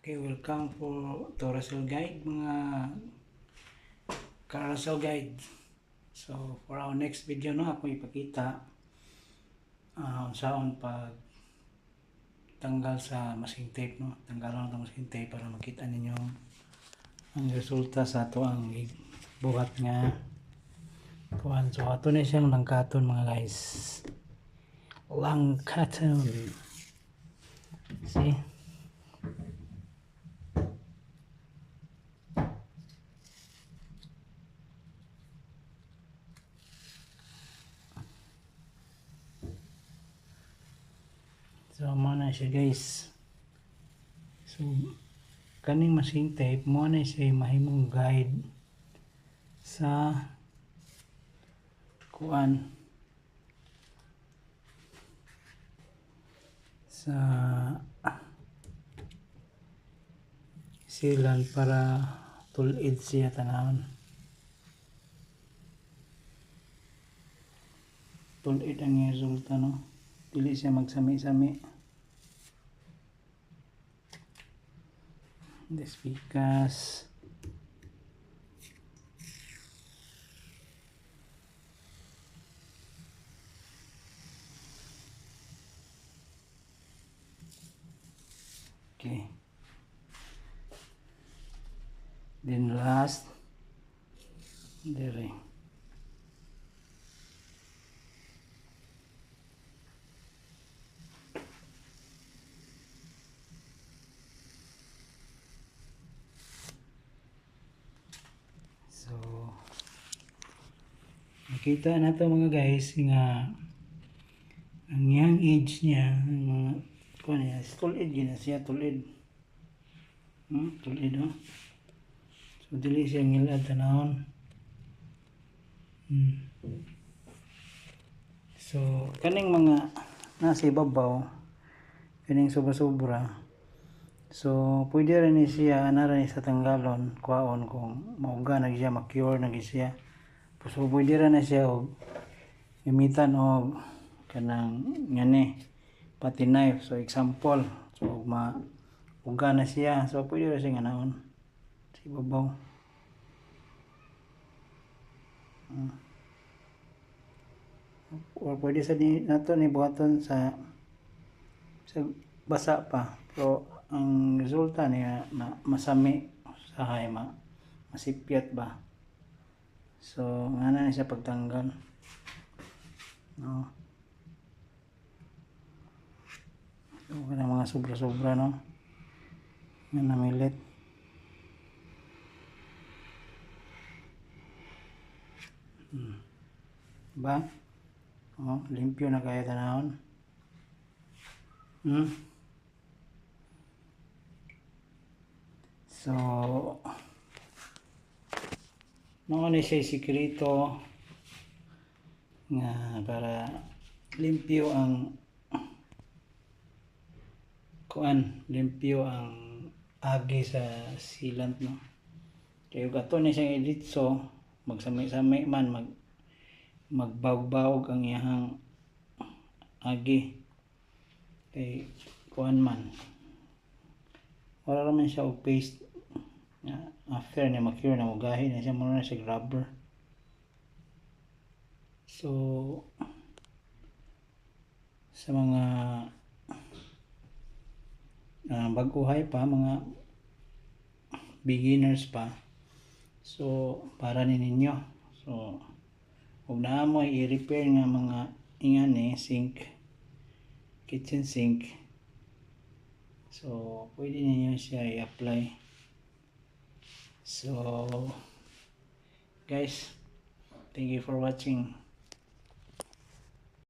Okay, welcome to Russell Guide, mga ka-Russell Guide. So, for our next video, no, ako ipakita saan pag tanggal sa masking tape, no? Tanggalan ng masking tape para makita ninyo ang resulta sa ato ang buhat nga kuhan. So, ato na siyang langkaton, mga guys. Langkaton. See? So, muna siya, guys. So, kaning masking tape, muna siya mahimong guide sa kuan sa silan para tulid siya tanawon. Tulid ang resulta, no? Dili siya magsami-sami. This because okay. Then last there. So nakita na to, mga guys, nga ang young age niya, ang mga kuan niya, tulid gina siya, tulid. Tulid, no? So dili siya ngilad tanawon. So kaning mga nasa ibabaw, kaning sobra-sobra, so pwede rin siya na rin sa tanggalon kuhaon kung mauga na siya, ma-cure na siya. So pwede rin na siya og gamitan og kanang ngani pati knife. So example, so mauga na siya, so pwede rin siya nganaon sa ibabaw. Or pwede sa nato ni buhaton sa basa pa, pero ang resulta niya masami sa hay, masipyat ba. So ngana na siya pagtanggal, no? So kanang mga sobra-sobra, no, nga namilit. Ba? Limpyo na kaya tanahon. So mao ni siya sikreto nga para limpyo ang kuan, limpyo ang agi sa sealant, no? Kaya gato ni siyang editso, magsami-sami man, magbawg-bawg ang iyang agi, kay kuan man wala naman siya og paste. After niya ma-cure na, mugahin na siya, muna na siya rubber. So sa mga baguhay pa, mga beginners pa, so para ninyo, so kung na mo i-repair nga mga ingani sink, kitchen sink, so pwede ninyo siya i-apply. So guys, thank you for watching.